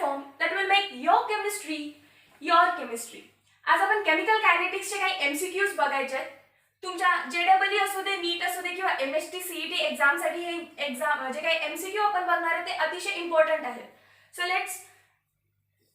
platform that will make your chemistry your chemistry. आज आपण chemical कायनेटिक्सचे काही MCQs बघायचे आहेत. तुमच्या JEE असू दे, नीट असू दे किंवा MHT CET एक्झामसाठी हे एक्झाम जे काही MCQ आपण बघणार आहे ते अतिशय इम्पॉर्टंट आहेत. So let's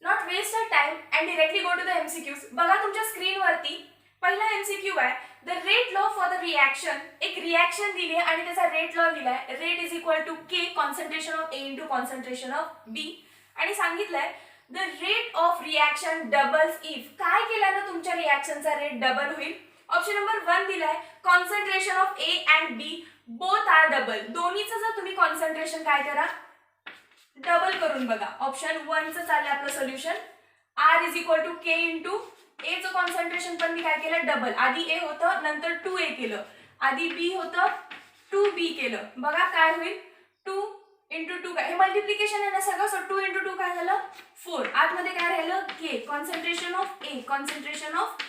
not waste a time and directly go to the MCQs. बघा तुमच्या स्क्रीनवरती पहिला MCQ आहे, the rate law for the reaction. एक रिएक्शन दिली आहे आणि त्याचा रेट लॉ दिलाय. Rate is equal to K concentration of A into concentration of B आणि सांगितलंय the rate of reaction doubles if. काय केल्यानं तुमच्या रिएक्शनचा रेट डबल होईल? ऑप्शन नंबर 1 दिलाय concentration of A and B both are double. दोन्हीचं जर तुम्ही कॉन्सन्ट्रेशन काय करा डबल करून बघा. ऑप्शन 1 चं चाललंय आपलं solution. R is equal to K into A चं कॉन्सन्ट्रेशन पण मी काय केलं डबल. आधी A होतं नंतर 2A केलं. आधी B होतं 2B केलं. बघा काय होईल 2 इंटू 2 काय हे मल्टिप्लिकेशन आहे ना सगळं. सो 2 इंटू 2 काय झालं 4. आतमध्ये काय राहिलं K concentration of A concentration of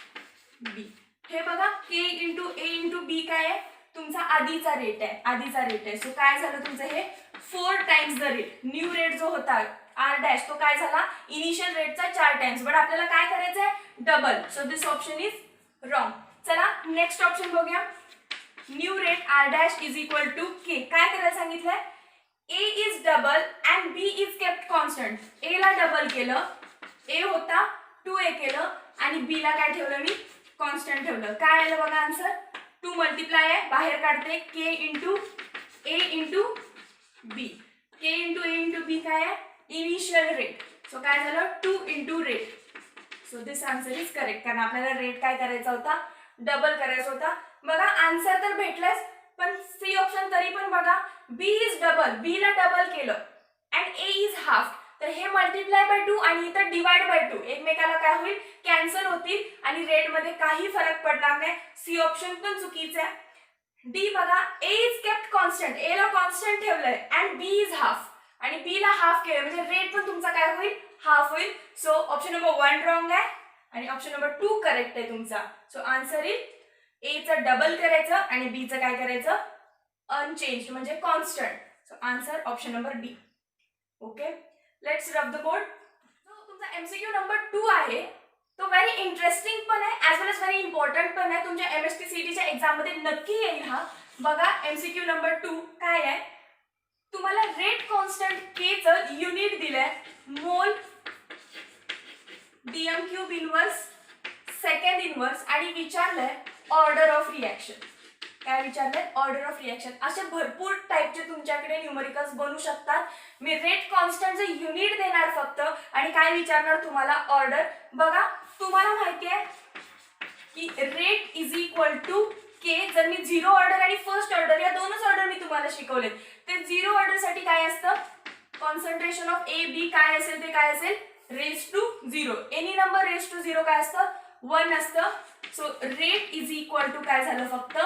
B. हे बघा K into A into B काय आहे तुमचा आधीचा रेट आहे. आधीचा रेट आहे. सो काय झालं तुमचं हे 4 times the rate. New rate जो होता R डॅश तो काय झाला इनिशियल रेटचा 4 टाइम्स. बट आपल्याला काय करायचं आहे double. So this option is wrong. चला नेक्स्ट ऑप्शन बघूया. New rate R dash is equal to K. काय करायला सांगितलंय A is double and B is kept constant. A ला डबल केलं, A होता 2A केलं आणि B ला काय ठेवलं मी कॉन्स्टंट ठेवलं. काय आलं बघा आन्सर 2 मल्टिप्लाय आहे बाहेर काढते K into A into B. K into A into B काय आहे इनिशियल रेट. सो काय झालं 2 into rate. So this answer is correct कारण आपल्याला रेट काय करायचा होता डबल करायचा होता. बघा आन्सर तर भेटलाच पण सी ऑप्शन तरी पण बघा B इज डबल. B ला डबल केलं अँड A इज हाफ. तर हे मल्टिप्लाय बाय 2 आणि इथं डिवाइड बाय 2 एकमेकाला काय होईल कॅन्सल होतील आणि रेट मध्ये काही फरक पडणार नाही. सी ऑप्शन पण चुकीचं आहे. डी बघा A is kept constant. A ला कॉन्स्टंट ठेवलंय अँड B इज हाफ आणि B ला हाफ केलं म्हणजे रेट पण तुमचा काय होईल हाफ होईल. सो ऑप्शन नंबर 1 रॉंग आहे आणि ऑप्शन नंबर 2 करेक्ट आहे तुमचा. सो आन्सर इज A चं डबल करायचं आणि B चं काय करायचं अनचेंज म्हणजे constant. So answer option number B. Okay let's rub the board. जो तुमचा MCQ नंबर 2 आहे तो व्हेरी इंटरेस्टिंग पण आहे ॲज वेल एज व्हेरी इम्पॉर्टंट पण आहे. तुमच्या MHT CETच्या एक्झाम मध्ये नक्की येईल हा. बघा MCQ नंबर 2 काय आहे तुम्हाला रेट कॉन्स्टंट K चं युनिट दिलंय मोल DM cube inverse second inverse आणि विचारलंय ऑर्डर ऑफ रिएक्शन. काय विचारलंय ऑर्डर ऑफ रिएक्शन. असे भरपूर टाइपचे तुमच्याकडे न्यूमरिकल्स बनू शकतात. मी रेट कॉन्स्टंटचं युनिट देणार फक्त आणि काय विचारणार तुम्हाला ऑर्डर. बघा तुम्हाला माहिती आहे की rate is equal to K. जर मी 0 ऑर्डर आणि फर्स्ट ऑर्डर या दोनच ऑर्डर मी तुम्हाला शिकवलेत. ते 0 ऑर्डर साठी काय असतं कॉन्सन्ट्रेशन ऑफ A B काय असेल ते काय असेल raise to 0. Any number raise to 0 काय असतं 1 असतं. So rate is equal to काय झालं फक्त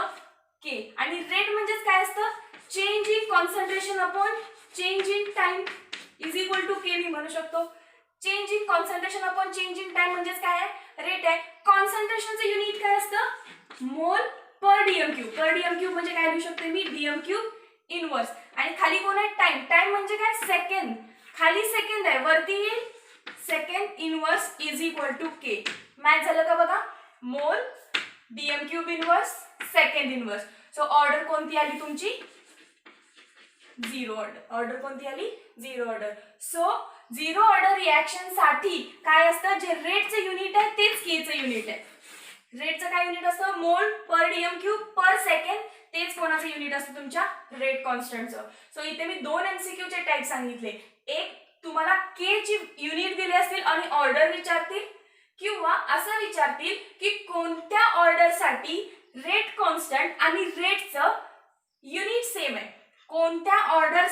K आणि रेट म्हणजेच काय असतं change in concentration upon change in time is equal to K मी म्हणू शकतो. Change in concentration upon change in time म्हणजेच काय आहे रेट आहे. कॉन्सन्ट्रेशनचं युनिट काय असतं मोल पर DM क्यूब. पर DM क्यूब म्हणजे काय लिहू शकते मी DM क्यूब इनवर्स आणि खाली कोण आहे टाइम. टाइम म्हणजे काय सेकंड. खाली सेकंड आहे वरती येईल second inverse is equal to K. Match झालं का बघा mole DM cube inverse second inverse. So order कोणती आली तुमची 0 ऑर्डर. ऑर्डर कोणती आली 0 ऑर्डर. सो 0 ऑर्डर रिएक्शन साठी काय असतं जे रेटचं युनिट आहे तेच K चं युनिट आहे. रेटचं काय युनिट असतं मोल पर DM क्यूब पर सेकंड. तेच कोणाचं युनिट असतं तुमच्या रेट कॉन्स्टंटचं. सो इथे मी 2 MCQ चे टाइप सांगितले. एक तुम्हाला K ची युनिट दिली असतील आणि ऑर्डर विचारतील किंवा असं विचारतील की कोणत्या ऑर्डर साठी रेट कॉन्स्टंट आणि रेटचं युनिट सेम आहे. कोणत्या ऑर्डर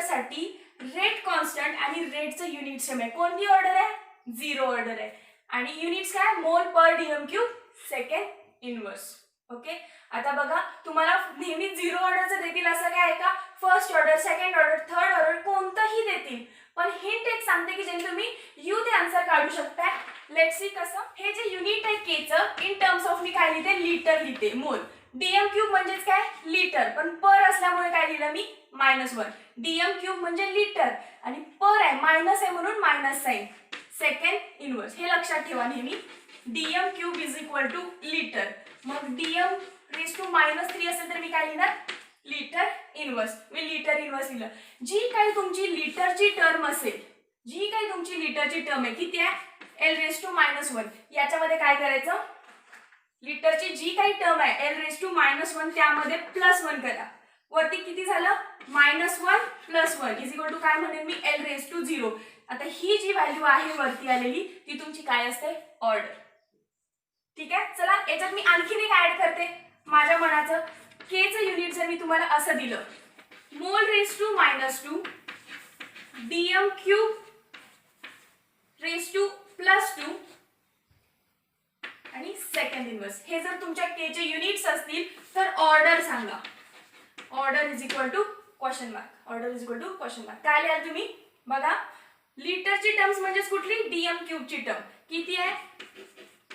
साठी रेट कॉन्स्टंट आणि रेटचं युनिट सेम आहे. कोणती ऑर्डर आहे 0 ऑर्डर आहे आणि युनिट्स काय मोल पर DM cube second inverse. Okay आता बघा तुम्हाला नेहमी 0 ऑर्डरचं देतील असं काय आहे का first order second order third order कोणतंही देतील. पण हिंट एक सांगते की जे तुम्ही यू ते आन्सर काढू शकता. लेट्स सी कसं. हे जे युनिट आहे K चं इन टर्म्स ऑफ मी काय लिहिते लिटर लिहिते मोल. DM क्यूब म्हणजेच काय लिटर पण पर असल्यामुळे काय लिहिलं मी -1. DM क्यूब म्हणजे लिटर आणि पर आहे मायनस आहे म्हणून मायनस साइन. सेकंड इनवर्स हे लक्षात ठेवा नेहमी. DM cube is equal to litre. मग DM रेज टू -3 असेल तर मी काय लिहिणार? Litre inverse. मी लिटर इनवर्स लिहिलं. जी काही तुमची लिटरची टर्म असेल, जी काही तुमची लिटरची टर्म आहे किती आहे? L raise to -1. याच्यामध्ये काय करायचं? लिटरची जी काही टर्म आहे L रेज टू -1 त्यामध्ये +1 करा. वरती किती झालं? -1 + 1 इज इक्वल टू काय म्हणेन मी? L raise to 0. आता ही जी व्हॅल्यू आहे वरती आलेली ती तुमची काय असते? ऑर्डर. ठीक आहे. चला याच्यात मी आणखीन एक ऍड करते माझ्या मनाचं. के चं युनिट जर मी तुम्हाला असं दिलं, mole raise to -2 DM cube raise to +2 आणि सेकंड इनवर्स. हे जर तुमच्या के चे युनिट्स असतील तर ऑर्डर सांगा. Order is equal to question mark. Order is equal to question mark. काय लिहाल तुम्ही? बघा, लिटरची टर्म्स म्हणजे कुठली? DM क्यूबची टर्म किती आहे?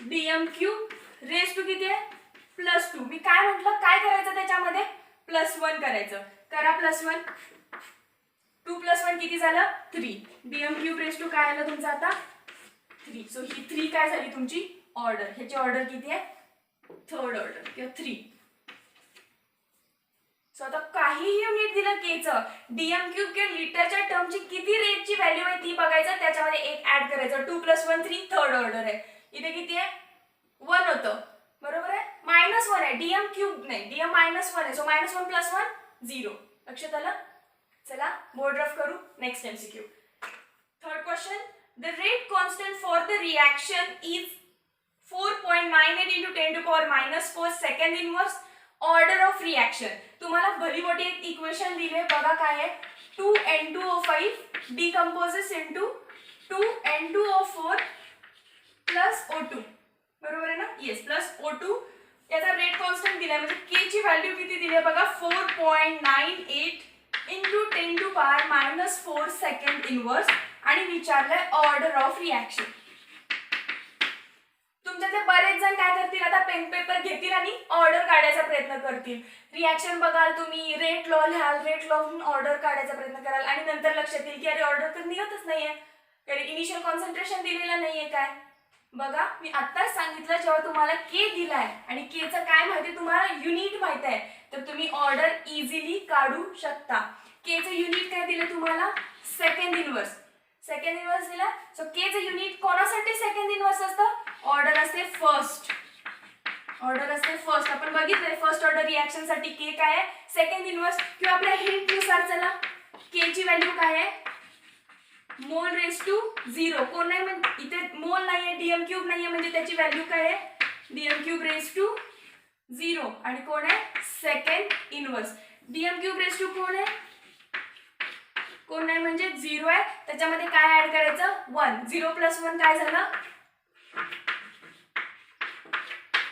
DM क्यूब रेज टू किती आहे? +2. मी काय म्हटलं? काय करायचं त्याच्यामध्ये? +1 करायचं. करा +1. 2 + 1 किती झालं? 3. DM क्यूब रेज टू काय आलं तुमचं आता? 3. सो ही 3 काय झाली तुमची? ऑर्डर. ह्याची ऑर्डर किती आहे? थर्ड ऑर्डर किंवा 3. सो आता काही युनिट दिलं केचं, DM क्यूब किंवा लिटरच्या टर्मची किती रेटची व्हॅल्यू आहे ती बघायचं. त्याच्यामध्ये एक ऍड करायचं. 2 + 1 3 थर्ड ऑर्डर आहे. इथे किती आहे? 1 होतं. बरोबर आहे. -1 आहे. DM क्यूब नाही, DM -1 आहे. सो -1 + 1 0. लक्षात आलं? चला बोर्ड रफ करू. Next MCQ. Third question. The rate constant for the reaction is 4.98 × 10⁻⁻4 second inverse. Order of reaction. तुम्हाला भली मोठी एक इक्वेशन दिले. बघा काय आहे? 2N2O5 decomposes into 2N2O4 + O2. बरोबर आहे ना? Yes, +O2. याचा रेट कॉन्स्टंट दिलाय म्हणजे के ची व्हॅल्यू किती दिली आहे बघा? 4.98 × 10⁻⁻4 सेकंड इनवर्स आणि विचारलंय ऑर्डर ऑफ रिएक्शन. तुमच्यातले बरेच जण काय करतील? आता पेन पेपर घेतील आणि ऑर्डर काढायचा प्रयत्न करतील. रिएक्शन बघाल तुम्ही, रेट लॉ लिहाल, रेट लॉ ऑर्डर काढायचा प्रयत्न कराल आणि नंतर लक्षात येईल की अरे ऑर्डर तर निघतच नाहीये, कारण इनिशियल कॉन्सन्ट्रेशन दिलेलं नाहीये. काय बघा, मी आत्ताच सांगितलं जेव्हा तुम्हाला के दिलाय आणि के चं काय माहिती तुम्हाला युनिट माहित आहे तर तुम्ही ऑर्डर इझिली काढू शकता. के चं युनिट काय दिलं तुम्हाला? Second inverse. सेकंड इनवर्स दिला. सो के चं युनिट कोणासाठी सेकंड इनवर्स असतं? ऑर्डर असते फर्स्ट. ऑर्डर असते फर्स्ट. आपण बघितलंय फर्स्ट ऑर्डर रिएक्शन साठी के काय आहे? Second inverse. किंवा आपल्या हिंट नुसार चला के ची व्हॅल्यू काय आहे? मोल रेज टू 0. कोण नाही म्हणजे इथे मोल नाहीये, DM क्यूब नाहीये म्हणजे त्याची व्हॅल्यू काय आहे? DM cube raise to 0. आणि कोण आहे? Second inverse. DM cube raise to कोण आहे? कोण नाही म्हणजे 0 आहे. त्याच्यामध्ये काय ऍड करायचं? 1. 0 + 1 काय झालं?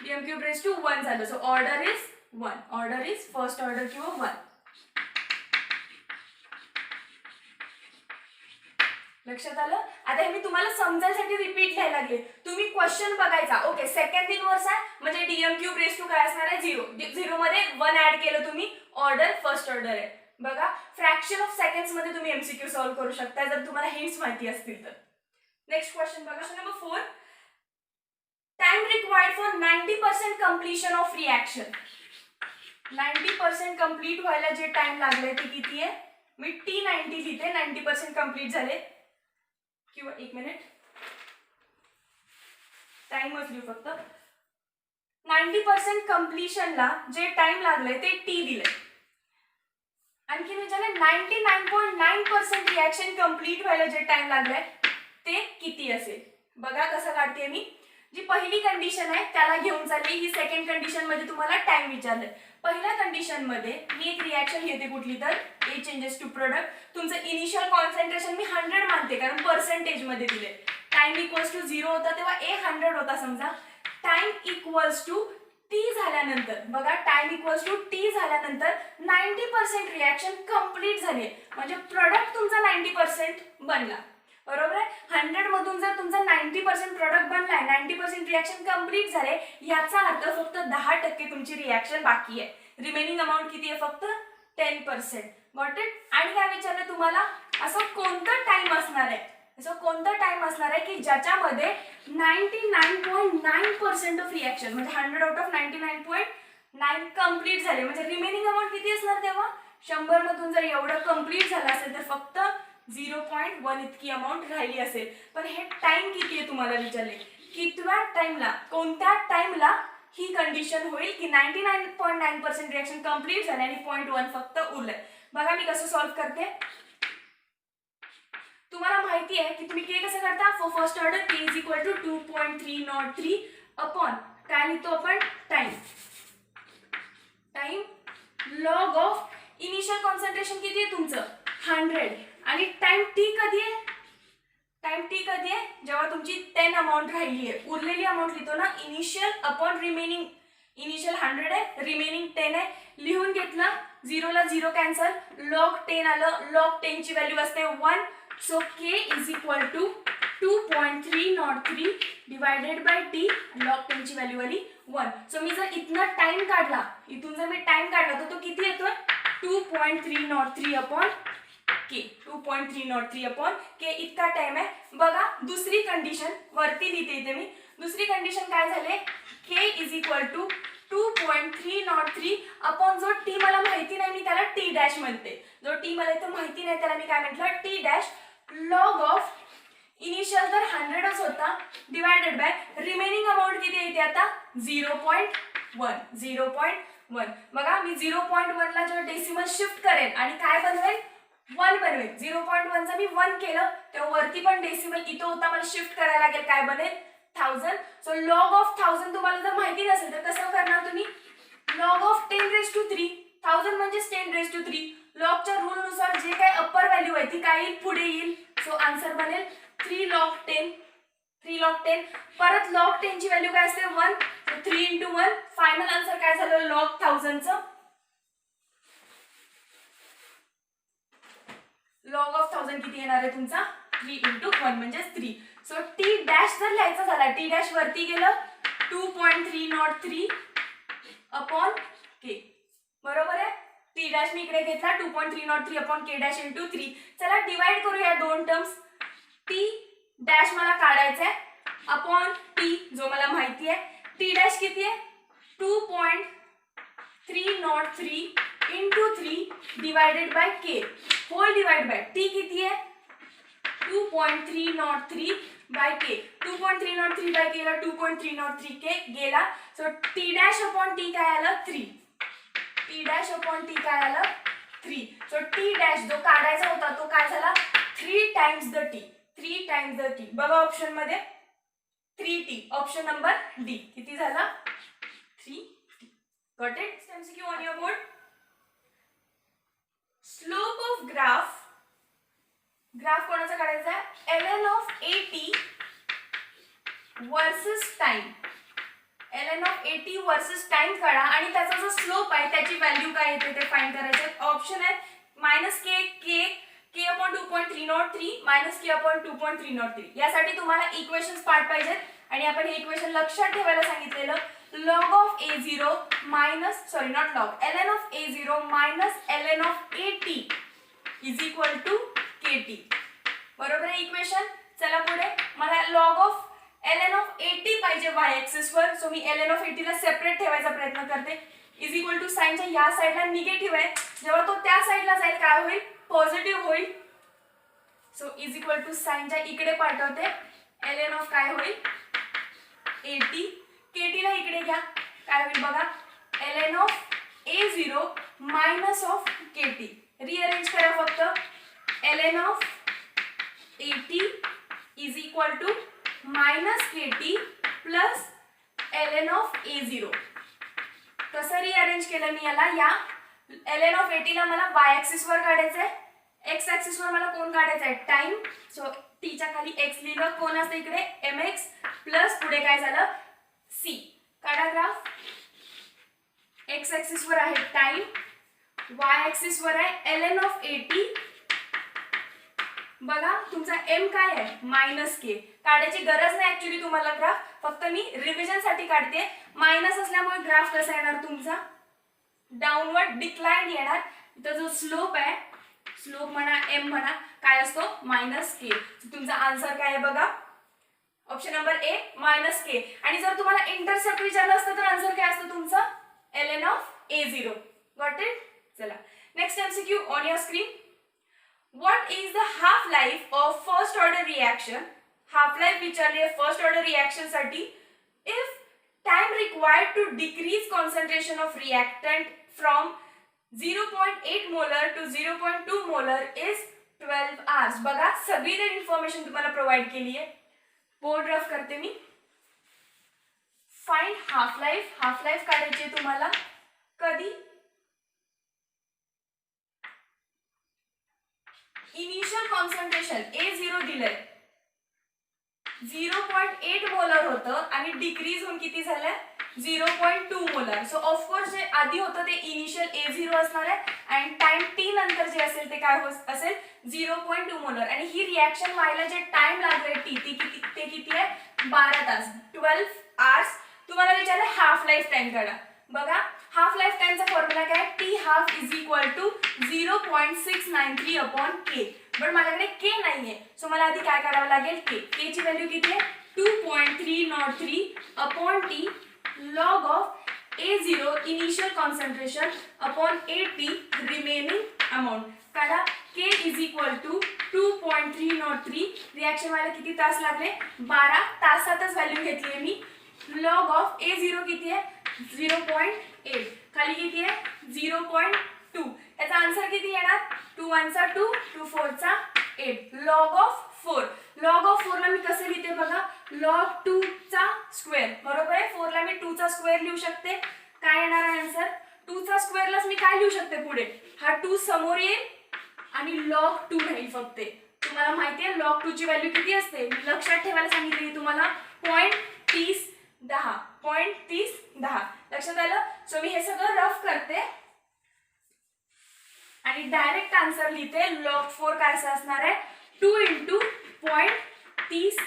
DM क्यूब रेज टू 1 झालं. So order is 1. Order is first order किंवा 1. लक्षात आलं? आता हे मी तुम्हाला समजायसाठी रिपीट लिहायला लागले. तुम्ही क्वेश्चन बघायचा. ओके, सेकंड इनवर्स आहे म्हणजे DM क्यूब रेज टू काय असणार आहे? 0. 0 मध्ये 1 ऍड केलं तुम्ही, ऑर्डर फर्स्ट ऑर्डर आहे. बघा, फ्रॅक्शन ऑफ सेकंड्स मध्ये तुम्ही MCQ सॉल्व्ह करू शकता जर तुम्हाला हिंट्स माहिती असतील तर. नेक्स्ट क्वेश्चन बघा. Question number 4. Time required for 90% completion of reaction. 90% complete व्हायला जे टाइम लागले ते किती आहे? मी T90 लिहिते. 90% कंप्लीट झाले किंवा 1 मिनिट टाइमच लिहू फक्त. 90% कंप्लीशनला जे टाइम लागले ते T दिले. आणखी विचारले 99.9% रिएक्शन कंप्लीट व्हायला जे टाइम लागलाय ते किती असेल? बघा कसं काढते मी. जी पहिली कंडिशन आहे त्याला घेऊन चालली. ही सेकंड कंडिशन मध्ये तुम्हाला टाइम विचारलंय. पहिल्या कंडिशन मध्ये मी एक रिएक्शन घेते कुठली तर A चेंजेस टू प्रोडक्ट. तुमचं इनिशियल कॉन्सन्ट्रेशन मी 100 मानते कारण पर्सेंटेज मध्ये दिले. टाइम इक्वल्स टू 0 होता तेव्हा A 100 होता समजा. टाइम इक्वल्स टू T झाल्यानंतर बघा, टाइम इक्वल्स टू T झाल्यानंतर 90% रिएक्शन कंप्लीट झाली म्हणजे प्रोडक्ट तुमचा 90% बनला. बरोबर आहे. 100 मधून जर तुमचा 90% प्रोडक्ट बनलाय, 90% रिएक्शन कंप्लीट झाले, याचा अर्थ फक्त 10% तुमची रिएक्शन बाकी आहे. रिमेनिंग अमाउंट किती आहे? फक्त 10%. Got it? आणि काय विचारलं तुम्हाला, असं कोणतं टाइम असणार आहे, असं कोणतं टाइम असणार आहे की ज्याच्यामध्ये 99.9% ऑफ रिॲक्शन म्हणजे 100 आउट ऑफ 99.9 कम्प्लीट झाले, म्हणजे रिमेनिंग अमाऊंट किती असणार तेव्हा 100 मधून जर एवढं कम्प्लीट झालं असेल तर फक्त 0.1 इतकी अमाऊंट राहिली असेल. पण हे टाइम किती आहे तुम्हाला विचारले, कितव्या टाइमला, कोणत्या टाइमला ही कंडिशन होईल की 99.9% रिॲक्शन कम्प्लीट झाले आणि 0.1 फक्त उरलंय. बघा मी कसं सॉल्व्ह करते. तुम्हाला माहिती आहे की तुम्ही के कसं करता, for first order K is equal to 2.303 upon काय लिहितो आपण, time. Time log of initial concentration किती आहे तुमचं 100 आणि टाइम टी कधी आहे, टाइम टी कधी आहे जेव्हा तुमची 10 अमाऊंट राहिली आहे. उरलेली अमाऊंट लिहितो ना इनिशियल अपॉन रिमेनिंग. इनिशियल 100 आहे, रिमेनिंग 10 आहे, लिहून घेतलं. 0 ला 0 कॅन्सल, लॉग 10 आलं, लॉग 10 ची व्हॅल्यू असते 1. So K is equal to 2.303 divided by T, log 10 ची व्हॅल्यू आली 1. सो मी जर इथनं टाइम काढला, इथून जर मी टाइम काढला तर तो किती येतोय 2.303 अपॉन के. 2.303 अपॉन के इतका टाइम आहे. बघा दुसरी कंडिशन वरती लिहिते इथे मी. दुसरी कंडिशन काय झाले, के इज इक्वल टू 2.303 अपॉन जो टी मला माहिती नाही मी त्याला टी डॅश म्हणते. जो टी मला इथं माहिती नाही त्याला मी काय म्हटलं, T dash log of initial तर 100च होता डिवायडेड बाय रिमेनिंग अमाऊंट किती येते आता 0.1. 0.1. बघा मी 0.1 ला जेव्हा डेसिमल शिफ्ट करेन आणि काय बनवेल 1 बनवेल. 0.1 चा मी 1 केलं तेव्हा वरती पण डेसिमल इथं होता, मला शिफ्ट करायला लागेल, काय बनेल 1000. सो लॉग ऑफ 1000 तुम्हाला जर माहिती नसेल तर कसं करणार तुम्ही, लॉग ऑफ 10⁻³ 1000 म्हणजे 10⁻³. लॉगच्या रूल नुसार जे काही अप्पर व्हॅल्यू आहे ती काय येईल पुढे येईल. सो आन्सर बनेल 3 log 10. 3 log 10. परत log 10 ची व्हॅल्यू काय असते 1. So 3 into 1. फायनल आन्सर काय झालं log 1000 चं. log of 1000 किती येणार आहे तुमचा 3 into 1 म्हणजे 3. सो टी डॅश जर लिहायचा झाला, टी डॅश वरती गेलं 2.303 अपॉन के, बरोबर आहे. टी डॅश मी इकडे घेतला 2.303 अपॉन के डॅश इंटू 3. चला डिवाइड करूया दोन टर्म्स. टी डॅश मला काढायचा आहे अपॉन टी जो मला माहिती आहे. टी डॅश किती आहे 2.303 into 3 divided by K whole divide by T किती आहे 2.303 बाय के. 2.303 बाय के ला 2.303 के गेला. So T dash upon T काय आलं 3. टी डॅश अपॉन टी काय आलं 3. सो टी डॅश जो काढायचा होता तो काय झाला 3 times the T. 3 times the T. बघा ऑप्शन मध्ये 3t, ऑप्शन नंबर डी. किती झाला 3t. Got it. MCQ on your board. Slope of graph, graph कोणाचा काढायचा आहे ln of at versus time. ln of at versus time काढा आणि त्याचा जो स्लोप आहे त्याची व्हॅल्यू काय येते ते फाइंड करायचे. ऑप्शन आहे -k अपॉन 2.303 -k अपॉन 2.303. यासाठी तुम्हाला इक्वेशन्स पार्ट पाहिजेत आणि आपण हे इक्वेशन लक्षात ठेवायला सांगितलेलं. log of a0 minus sorry not log ln of a0 minus ln of at is equal to kt. बरोबर आहे इक्वेशन. चला पुढे. मला log of ln of at पाहिजे y एक्सिस वर. सो मी ln ऑफ at ला सेपरेट ठेवायचा प्रयत्न करते. इज इक्वल टू साइनच्या या साइडला निगेटिव्ह आहे, जेव्हा तो त्या साइडला जाईल काय होईल पॉझिटिव्ह होईल. सो इज इक्वल टू साइनच्या इकडे पाठवते. ln ऑफ काय होईल at. kt ला इकडे घ्या काय होईल बघा ln of a0 minus of kt. Rearrange करा फक्त. ln of at is equal to minus kt plus ln of a0. कसं रिअरेंज केलं मी याला, या ln ऑफ at ला मला y ऍक्सिस वर काढायचं आहे, x ऍक्सिस वर मला कोण काढायचं आहे टाइम. सो t च्या खाली x लिहिलं, कोण असतं इकडे mx प्लस पुढे काय झालं c. काढा ग्राफ. x ऍक्सिस वर आहे टाइम, y ऍक्सिस वर आहे ln ऑफ at. बघा तुमचा m काय आहे -k. काढायची गरज नाही ऍक्च्युली तुम्हाला ग्राफ, फक्त मी रिव्हिजन साठी काढते. मायनस असल्यामुळे ग्राफ कसा येणार तुमचा डाउनवर्ड डिक्लाइन येणार. इथं जो स्लोप आहे, स्लोप म्हणा एम म्हणा, काय असतो -k. तुमचा आन्सर काय आहे बघा, ऑप्शन नंबर ए -k. आणि जर तुम्हाला इंटरसेप्ट विचारलं असतं तर आन्सर काय असतं तुमचा ln of a0. Got it. चला next MCQ on your screen. What is the half life of first order reaction. Half life विचारली आहे फर्स्ट ऑर्डर रिएक्शन साठी. If time required to decrease concentration of reactant from 0.8 molar to 0.2 molar is 12 hours. बघा सगळी ते information तुम्हाला provide केली आहे. Board rough करते मी. Find half life. Half life काढायची आहे तुम्हाला कधी, इनिशियल कॉन्सन्ट्रेशन A0 दिलंय 0.8 मोलर होतं आणि डिक्रीज होऊन किती झालंय 0.2 मोलर. सो ऑफकोर्स जे आधी होतं ते इनिशियल A0 असणार आहे आणि टाइम t नंतर जे असेल ते काय असेल 0.2 मोलर. आणि ही रिएक्शन व्हायला जे टाइम लागले ते किती आहे 12 तास, 12 hours. तुम्हाला विचारलं हाफ लाईफ टाइम काढा. बघा हाफ लाईफ टाइमचा फॉर्म्युला काय, t half is equal to 0.693 upon K. पण माझ्याकडे के नाहीये, सो मला आधी काय करावं लागेल, के ची व्हॅल्यू किती आहे 2.303 upon T log of A0 initial concentration upon AT remaining amount. काढा के इज इक्वल टू 2.303. रिएक्शन व्हायला किती तास लागले 12 तासातच व्हॅल्यू घेतली आहे मी. लॉग ऑफ A0 किती आहे 0.8, खाली किती आहे 0.2. याचा आन्सर किती येणार 2 1 चा 2, 2 4 चा 8. Log of 4. लॉग ऑफ 4 ला मी कसं लिहिते बघा, लॉग 2 चा स्क्वेअर. बरोबर आहे, 4 ला मी 2 चा स्क्वेअर लिहू शकते. काय येणार आहे आन्सर 2 चा स्क्वेअरलाच मी काय लिहू शकते पुढे, हा 2 समोर येईल आणि लॉग 2 राहील फक्त. तुम्हाला माहिती आहे लॉग 2 ची व्हॅल्यू किती असते, लक्षात ठेवायला सांगितली तुम्हाला 0.30 0.30. लक्षात आलं. सो मी हे सगळं रफ करते आणि डायरेक्ट आन्सर लिहिते. लॉग 4 काय असणार आहे 2 × 0.30.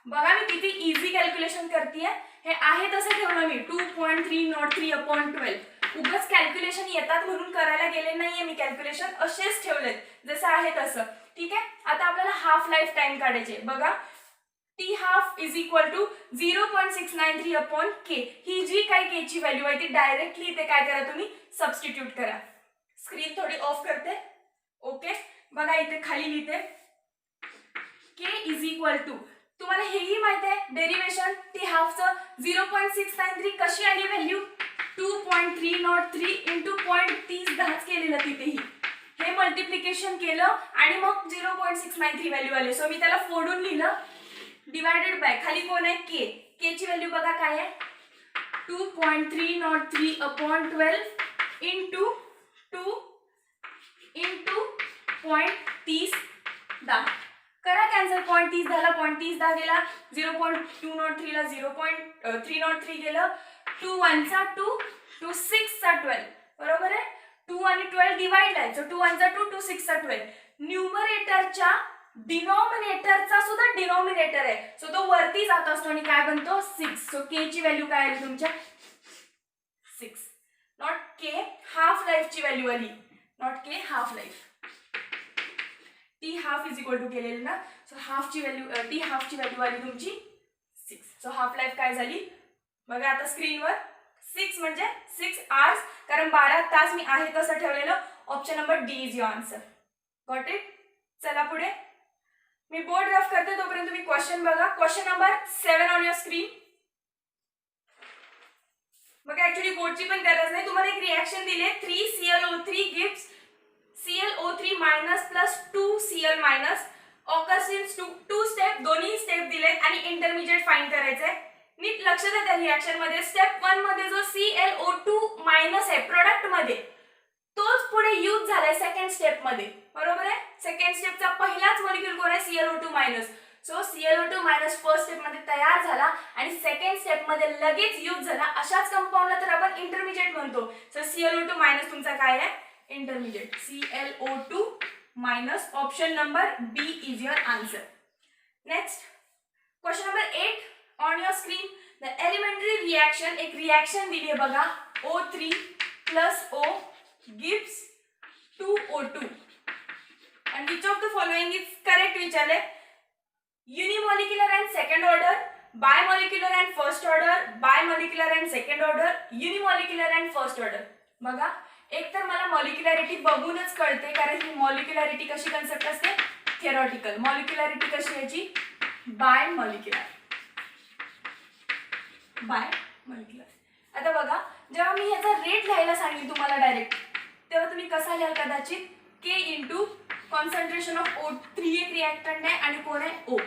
बघा मी किती इझी कॅल्क्युलेशन करतेय. हे आहे तसं ठेवलं मी 2.303 अपॉन 12. उगाच कॅल्क्युलेशन येतात म्हणून करायला गेले नाहीये मी, कॅल्क्युलेशन असेच ठेवलेत जसं आहे तसं. ठीक आहे. आता आपल्याला हाफ लाईफ टाइम काढायचे. बघा t half is equal to 0.693 upon K. ही जी काही के ची व्हॅल्यू आहे ती डायरेक्टली इथे काय करा तुम्ही सबस्टिट्यूट करा. स्क्रीन थोडी ऑफ करते. ओके बघा इथे खाली लिहिते के इज इक्वल टू, तुम्हाला हेही माहिती आहे डेरिवेशन टी हाफचं 0.693 कशी आली व्हॅल्यू 2.303 इंटू 0.30 केलेलं तिथेही. हे मल्टिप्लिकेशन केलं आणि मग 0.693 व्हॅल्यू आले. सो मी त्याला फोडून लिहिलं डिवायडेड बाय खाली कोण आहे के. के ची व्हॅल्यू बघा काय आहे 2.303 अपॉन 12 इंटू 2 इंटू 0.30. करा कॅन्सल. 0.30 झाला, 0.30 गेला, 0.203 ला 0.303 गेलं, 2 1 चा 2, 2 6 चा 12. बरोबर आहे. 2 आणि 12 डिवाइड आहे, सो 2 1 चा 2, 2 6 चा 12. न्यूमरेटरच्या डिनॉमिनेटरचा सुद्धा डिनॉमिनेटर आहे, सो तो वरती जात असतो आणि काय बनतो 6. सो के ची व्हॅल्यू काय आली तुमच्या 6. नॉट के हाफ लाईफ ची व्हॅल्यू आली, not K half life. T half is equal to केलेली ना, सो हाफ ची व्हॅल्यू टी हाफ ची व्हॅल्यू आली तुमची 6. सो हाफ लाईफ काय झाली बघा आता स्क्रीनवर 6 म्हणजे 6 hours, कारण 12 तास मी आहे तसं ठेवलेलं. Option number D is your answer. Got it. चला पुढे मी बोर्ड रफ करते, तोपर्यंत तुम्ही क्वेश्चन बघा. Question number 7 on your screen. बघा ऍक्च्युली बोर्डची पण गरज नाही, तुम्हाला एक रिएक्शन दिले 3ClO3 gives ClO3 minus plus 2Cl minus occurs in 2 step. दोन्ही स्टेप दिलेत आणि इंटरमिजिएट फाइंड करायचंय. नीट लक्ष द्या त्या रिएक्शन मध्ये. स्टेप 1 मध्ये जो ClO2 मायनस आहे प्रोडक्ट मध्ये, तोच पुढे यूज झालाय सेकंड स्टेप मध्ये. बरोबर आहे. सेकंड स्टेपचा पहिलाच मॉलिक्यूल कोण आहे ClO2 minus. So ClO2 minus first step मध्ये तयार झाला आणि सेकंड स्टेप मध्ये लगेच यूज झाला. अशाच कंपाऊंडला तर आपण इंटरमिजिएट म्हणतो. सो ClO2 मायनस तुमचा काय आहे intermediate. ClO2 minus option number B is your answer. Next question number 8 on your screen. The elementary reaction, एक रिएक्शन दिली आहे बघा O3 plus O gives 2O2 and which of the following is correct विचारले. Unimolecular and second order, bimolecular and first order, bimolecular and second order, unimolecular and first order. बघा एक तर मला मॉलिक्युलॅरिटी बघूनच कळते कारण ही मॉलिक्युलॅरिटी कशी कन्सेप्ट असते थेरॉटिकल. मॉलिक्युलॅरिटी कशी याची बायमॉलिक्युलर. आता बघा जेव्हा मी याचा रेट लिहायला सांगेन तुम्हाला डायरेक्ट तेव्हा तुम्ही कसा लिहाल कदाचित K into concentration of O3 एक रिएक्टंट आहे आणि कोण आहे O.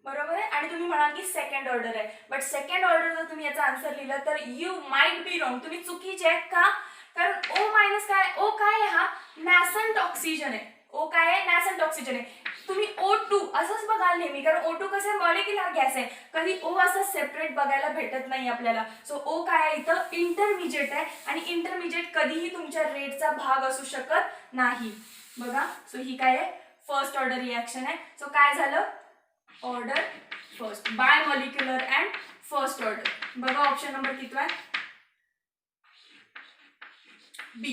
बरोबर आहे. आणि तुम्ही म्हणाल की सेकंड ऑर्डर आहे बट सेकंड ऑर्डर जर तुम्ही याचा आन्सर लिहिला तर यू माइट बी रॉंग. तुम्ही चुकीचे आहे का कारण O मायनस काय O काय आहे हा नॅसंट ऑक्सिजन आहे. O काय आहे नॅसंट ऑक्सिजन आहे. तुम्ही O2 असंच बघाल नेहमी कारण O2 कसं आहे मॉलिक्युलर गॅस आहे कधी O असं सेपरेट बघायला भेटत नाही आपल्याला. सो O काय आहे इथं इंटरमिजिएट आहे आणि इंटरमिजिएट कधीही तुमच्या रेटचा भाग असू शकत नाही. बघा सो ही काय आहे फर्स्ट ऑर्डर रिएक्शन आहे. सो काय झालं order first by molecular and first order. बघा ऑप्शन नंबर किती आहे बी.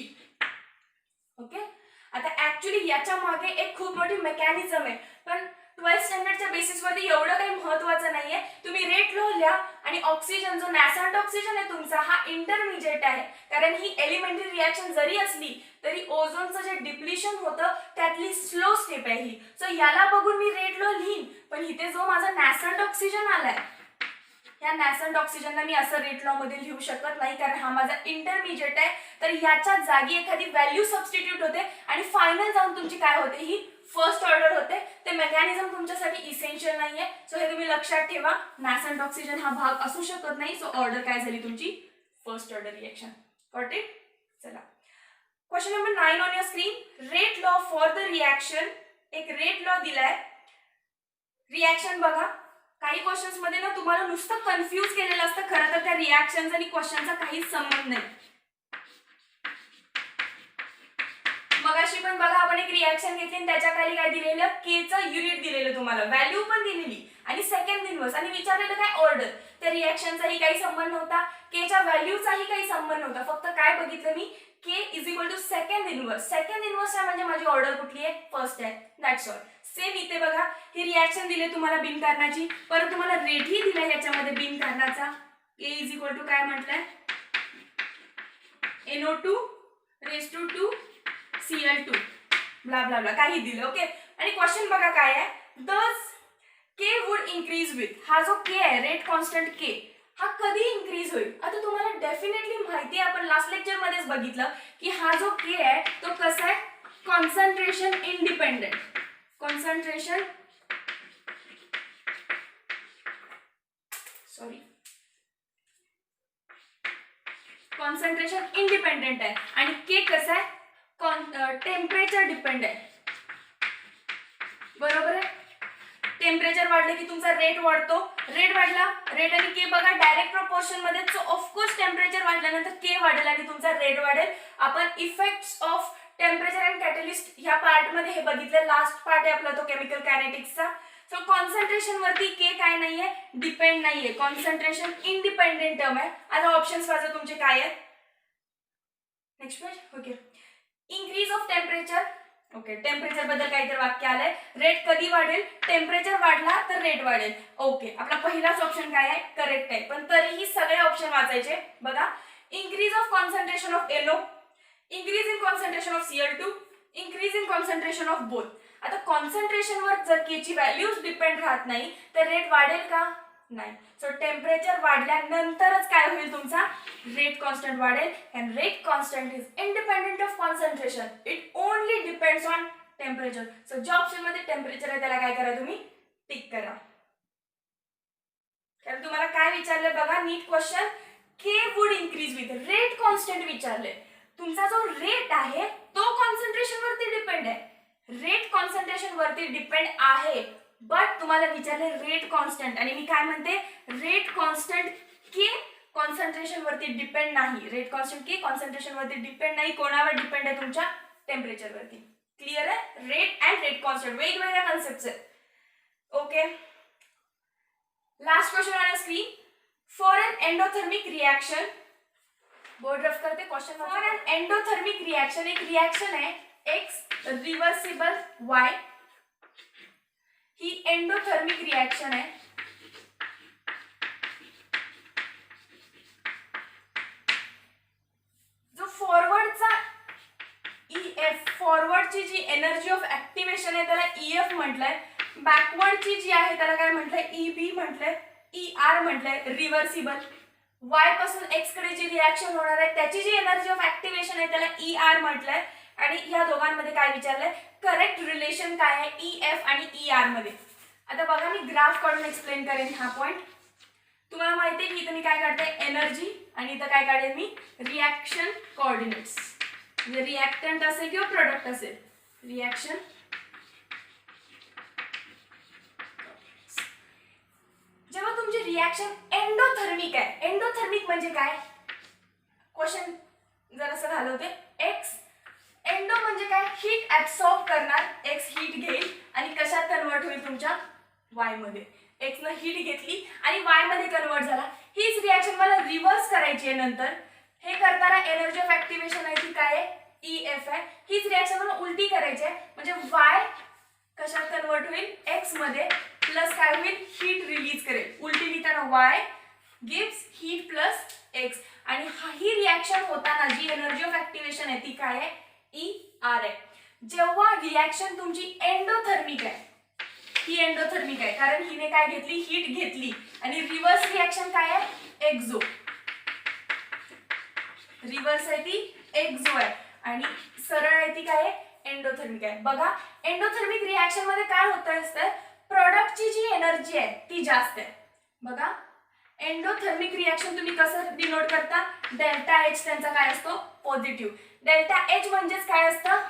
ओके. आता ऍक्च्युली याच्या मागे एक खूप मोठी मेकॅनिझम आहे पण 12th स्टँडर्डच्या बेसिसवरती एवढं काही महत्त्वाचं नाहीये. तुम्ही रेट लो लिहा आणि ऑक्सिजन जो नॅसंट ऑक्सिजन आहे तुमचा हा इंटरमिजिएट आहे कारण ही एलिमेंटरी रिएक्शन जरी असली तरी ओझोनचं जे डिप्लिशन होतं त्यातली स्लो स्टेप आहे ही. सो याला बघून मी रेट लो लिहीन पण इथे जो माझा नॅसंट ऑक्सिजन आलाय या नॅसंट ऑक्सिजनला मी असं रेट लॉ मध्ये लिहू शकत नाही कारण हा माझा इंटरमिजिएट आहे. तर याच्या जागी एखादी व्हॅल्यू सबस्टिट्यूट होते आणि फायनल जाऊन तुमची काय होते ही फर्स्ट ऑर्डर होते. ते मेकॅनिझम तुमच्यासाठी इसेन्शियल नाहीये. सो हे तुम्ही लक्षात ठेवा. नॅसंट ऑक्सिजन हा भाग असू शकत नाही. सो ऑर्डर काय झाली तुमची first order reaction. Got it. चला question number 9 on your screen. Rate law for the reaction. एक रेट लॉ दिलाय रिएक्शन. बघा काही क्वेश्चन्स मध्ये ना तुम्हाला नुसतं कन्फ्यूज केलेलं असतं खरं तर त्या रिएक्शन्स आणि क्वेश्चनचा काहीच संबंध नाही. मगाशी पण बघा आपण एक रिएक्शन घेतली आणि त्याच्या खाली काय दिलेलं के चं युनिट दिलेलं तुम्हाला व्हॅल्यू पण दिलेली आणि सेकंड इन्व्हर्स आणि विचारलेलं काय ऑर्डर. त्या रिएक्शनचाही काही संबंध नव्हता केच्या व्हॅल्यूचाही काही संबंध नव्हता. फक्त काय बघितलं मी K is equal to second inverse. Second inverse आहे म्हणजे माझी ऑर्डर कुठली आहे फर्स्ट आहे. That's all. सेम इथे बघा ही रिएक्शन दिली तुम्हाला बिनकारणाची परत तुम्हाला रेटही दिलाय याच्यामध्ये बिनकारणाचा. के इज इक्वल टू काय म्हटलंय NO2 raise to 2 Cl2 blah blah blah काही दिलं. ओके. आणि क्वेश्चन बघा काय आहे दस के वुड इन्क्रीज विथ. हा जो के आहे रेट कॉन्स्टंट के हा कधी इन्क्रीज होईल. आता तुम्हाला डेफिनेटली माहिती आहे आपण लास्ट लेक्चर मध्येच बघितलं की हा जो के आहे तो कसा आहे concentration independent. Concentration concentration independent आहे आणि के कसं आहे टेम्परेचर डिपेंड आहे. बरोबर आहे. टेम्परेचर वाढलं की तुमचा रेट वाढतो. रेट वाढला रेट आणि के बघा डायरेक्ट प्रपोर्शन मध्ये. सो ऑफकोर्स टेम्परेचर वाढल्यानंतर के वाढेल आणि तुमचा रेट वाढेल. आपण effects of temperature and catalyst ह्या पार्ट मध्ये हे बघितलं. लास्ट पार्ट आहे आपला तो केमिकल कायनेटिक्सचा. सो कॉन्सन्ट्रेशन वरती के काय नाहीये डिपेंड नाहीये. कॉन्सन्ट्रेशन इंडिपेंडेंट टर्म आहे. आता ऑप्शन्स वाचा तुमचे काय आहेत. Next page. Okay. Increase of temperature. Okay. Temperature बद्दल काहीतरी वाक्य आलंय. रेट कधी वाढेल टेम्परेचर वाढला तर रेट वाढेल. ओके. आपला पहिलाच ऑप्शन काय आहे करेक्ट आहे पण तरीही सगळे ऑप्शन वाचायचे. बघा increase of concentration of NO, increase in concentration of Cl2, increase in concentration of both. आता कॉन्सन्ट्रेशनवर जर के ची व्हॅल्यूज डिपेंड राहत नाही तर रेट वाढेल का नाही. सो टेम्परेचर वाढल्यानंतरच काय होईल तुमचा रेट कॉन्स्टंट वाढेल. And rate constant is independent of concentration. It only depends on temperature. So ज्या ऑप्शन मध्ये टेम्परेचर आहे त्याला काय करा तुम्ही टिक करा. कारण तुम्हाला काय विचारलं बघा नीट question K would increase with rate constant विचारले. तुमचा जो रेट आहे तो कॉन्सन्ट्रेशन वरती डिपेंड आहे. रेट कॉन्सन्ट्रेशन वरती डिपेंड आहे बट तुम्हाला विचारले रेट कॉन्स्टंट आणि मी काय म्हणते रेट कॉन्स्टंट के कॉन्सन्ट्रेशन वरती डिपेंड नाही. रेट कॉन्स्टंट के कॉन्सन्ट्रेशन वरती डिपेंड नाही. कोणावर डिपेंड आहे तुमच्या टेम्परेचर वरती. क्लिअर आहे. रेट अँड रेट कॉन्स्टंट वेगवेगळ्या कन्सेप्ट्स आहेत. Okay. Last question on screen. For an endothermic reaction board rough करते question for an endothermic reaction, एक रिएक्शन आहे एक्स रिव्हर्सिबल वाय, ही एंडोथर्मिक रिएक्शन आहे. जो फॉरवर्डचा EF, फॉरवर्डची जी एनर्जी ऑफ ऍक्टिव्हेशन आहे त्याला EF म्हटलंय, बॅकवर्डची जी आहे त्याला काय म्हटलंय EB म्हटलंय, ER म्हटलंय रिव्हर्सिबल. Y पासून X कडे जी रिएक्शन होणार आहे त्याची जी एनर्जी ऑफ ऍक्टिव्हेशन आहे त्याला ER म्हटलंय. आणि या दोघांमध्ये काय विचारलंय, करेक्ट रिलेशन काय आहे EF आणि ER मध्ये. आता बघा मी ग्राफ काढून एक्सप्लेन करेन हा पॉइंट. तुम्हाला माहिती आहे की इथं मी काय काढते एनर्जी आणि इथं काय काढेन मी रिएक्शन कोऑर्डिनेट्स, म्हणजे रिएक्टंट असेल किंवा प्रोडक्ट असेल, रिएक्शन जेव्हा तुमची रिएक्शन एंडोथर्मिक आहे. एंडोथर्मिक म्हणजे काय, क्वेश्चन जरासं घालवते. एक्स एंडो म्हणजे काय, हीट ऍब्सॉर्ब करणार, एक्स हीट घेईल आणि कशात कन्वर्ट होईल तुमच्या वाय मध्ये. एक्स न हीट घेतली आणि वाय मध्ये कन्वर्ट झाला. हीच रिएक्शन मला रिव्हर्स करायची आहे नंतर. हे करताना एनर्जी ऑफ ऍक्टिव्हेशन आहे ती काय आहे EF आहे. हीच रिएक्शन मला उलटी करायची आहे, म्हणजे वाय कशात कन्वर्ट होईल एक्स मध्ये, प्लस काय होईल हीट रिलीज करेल. उलटी लिहिताना Y gives heat plus x. आणि ही रिएक्शन होताना जी एनर्जी ऑफ ऍक्टिव्हेशन आहे ती काय आहे ER आहे. जेव्हा रिएक्शन तुमची एंडोथर्मिक आहे, ही एंडोथर्मिक आहे कारण हिने काय घेतली हीट घेतली, आणि रिव्हर्स रिएक्शन काय आहे एक्झो, रिव्हर्स आहे ती एक्झो आहे आणि सरळ आहे ती काय आहे एंडोथर्मिक आहे. बघा एंडोथर्मिक रिएक्शन मध्ये काय होत असतं, प्रोडक्टची जी एनर्जी आहे ती जास्त आहे. बघा एंडोथर्मिक रिएक्शन तुम्ही कसं डिनोट करता, डेल्टा H त्यांचा काय असतो पॉझिटिव्ह. डेल्टा H म्हणजेच काय असतं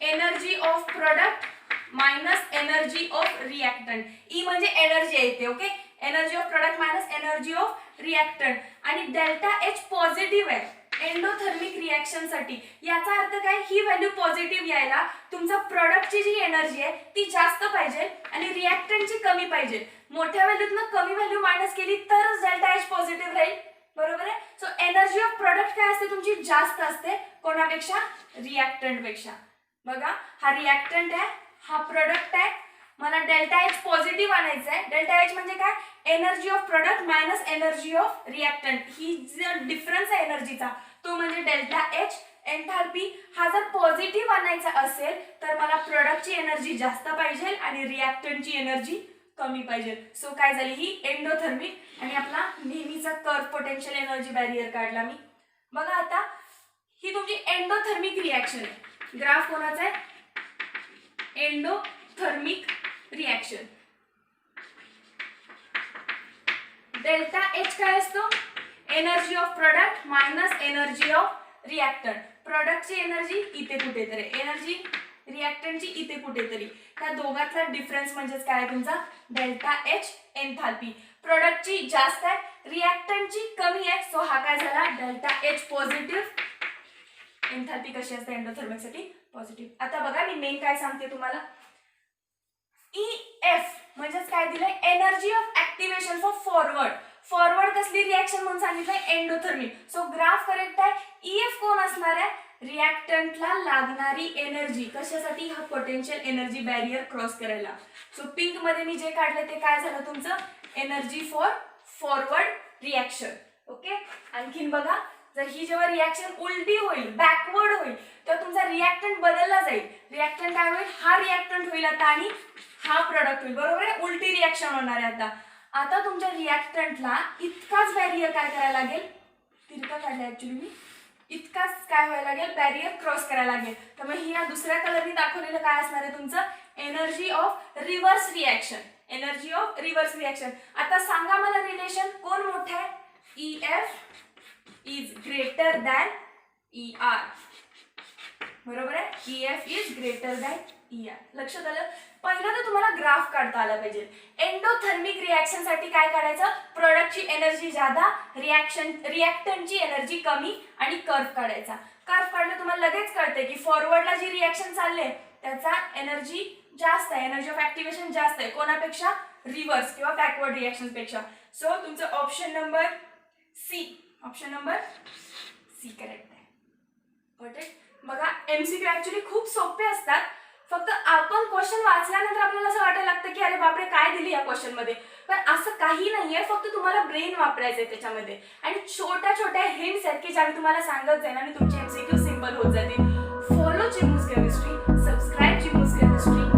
energy of product minus energy of reactant. E म्हणजे एनर्जी येते, okay, energy of product minus energy of reactant. आणि डेल्टा H पॉझिटिव्ह आहे एंडोथर्मिक रिएक्शन साठी. याचा अर्थ काय, ही व्हॅल्यू पॉझिटिव्ह यायला तुमचा प्रोडक्टची जी एनर्जी आहे ती जास्त पाहिजे आणि रिएक्टंटची कमी पाहिजे. मोठ्या व्हॅल्यूतनं कमी व्हॅल्यू मायनस केली तरच डेल्टा H पॉझिटिव्ह राहील, बरोबर आहे. सो एनर्जी ऑफ प्रोडक्ट काय असते तुमची जास्त असते, कोणापेक्षा रिएक्टंट पेक्षा. बघा हा रिएक्टंट आहे, हा प्रोडक्ट आहे, मला डेल्टा H पॉझिटिव्ह आणायचा आहे. डेल्टा H म्हणजे काय, energy of product minus energy of reactant. ही जो डिफरन्स आहे एनर्जीचा तो म्हणजे डेल्टा H. एन्थाल्पी हा जर पॉझिटिव्ह आणायचा असेल तर मला प्रोडक्टची एनर्जी जास्त पाहिजे आणि रिएक्टंटची एनर्जी कमी पाहिजे. सो काय झाली ही एंडोथर्मिक. आणि आपला नेहमीचा कर्व पोटेन्शियल एनर्जी बॅरियर काढला मी. बघा आता ही तुमची एंडोथर्मिक रिएक्शन आहे. ग्राफ कोणाचा आहे एंडोथर्मिक रिएक्शन. डेल्टा H काय असतो energy of product minus energy of reactant. प्रोडक्टची एनर्जी इथे कुठेतरी, एनर्जी रिएक्टंटची इथे कुठेतरी. त्या दोघांचा डिफरन्स म्हणजेच काय तुमचा डेल्टा H एन्थाल्पी. प्रोडक्टची जास्त आहे, रिएक्टंटची कमी आहे, सो हा काय झाला डेल्टा H पॉझिटिव्ह. एन्थाल्पी कशी असते एंडोथर्मिक साठी पॉझिटिव्ह. आता बघा मी मेन काय सांगते तुम्हाला, EF म्हणजेच काय दिलंय energy of activation for forward. Forward कसली रिएक्शन म्हणून सांगितलंय एंडोथर्मिक. सो ग्राफ करेक्ट आहे. EF कोण असणार आहे रिएक्टंटला लागणारी एनर्जी, कशासाठी हा पोटेन्शियल एनर्जी बॅरियर क्रॉस करायला. सो पिंक मध्ये मी जे काढले ते काय झालं तुमचं energy for forward reaction, okay. आणखीन बघा जर ही जेव्हा रिएक्शन उलटी होईल बॅकवर्ड होईल तर तुमचा रिएक्टंट बदलला जाईल. रिएक्टंट काय होईल, हा रिएक्टंट होईल आता आणि हा प्रोडक्ट होईल, बरोबर आहे. उलटी रिएक्शन होणार आहे आता. आता तुमच्या रिएक्टंटला इतकाच बॅरियर काय करायला लागेल, तिरका काढला ऍक्च्युली मी, इतकाच काय व्हायला लागेल बॅरियर क्रॉस करायला लागेल. त्यामुळे ही या दुसऱ्या कलरनी दाखवलेलं काय असणार आहे तुमचं energy of reverse reaction. Energy of reverse reaction. आता सांगा मला रिलेशन कोण मोठं आहे, EF is greater than ER, बरोबर आहे. EF is greater than ER. लक्षात आलं. पहिलं तर तुम्हाला ग्राफ काढता आला पाहिजे. एंडोथर्मिक रिएक्शन साठी काय काढायचं, प्रोडक्टची एनर्जी ज्यादा, रिएक्टंटची एनर्जी कमी आणि कर्व काढायचा. कर्व काढलं तुम्हाला लगेच कळते की फॉरवर्डला जी रिएक्शन चालले त्याचा एनर्जी जास्त आहे, एनर्जी ऑफ ऍक्टिव्हेशन जास्त आहे कोणापेक्षा रिव्हर्स किंवा बॅकवर्ड रिएक्शन पेक्षा. सो तुमचं option number C option number C correct आहे. Got it? बघा MCQ ऍक्च्युली खूप सोपे असतात. फक्त आपण क्वेश्चन वाचल्यानंतर आपल्याला असं वाटायला लागतं की अरे बापरे काय दिली या क्वेश्चन मध्ये, पण असं काही नाहीये. फक्त तुम्हाला ब्रेन वापरायचंय त्याच्यामध्ये आणि छोट्या छोट्या हिंट्स आहेत की ज्या मी तुम्हाला सांगत जाईन आणि तुमचे MCQ सिंपल होत जातील. फॉलो चिमूस केमिस्ट्री, सबस्क्राईब चिमूस केमिस्ट्री.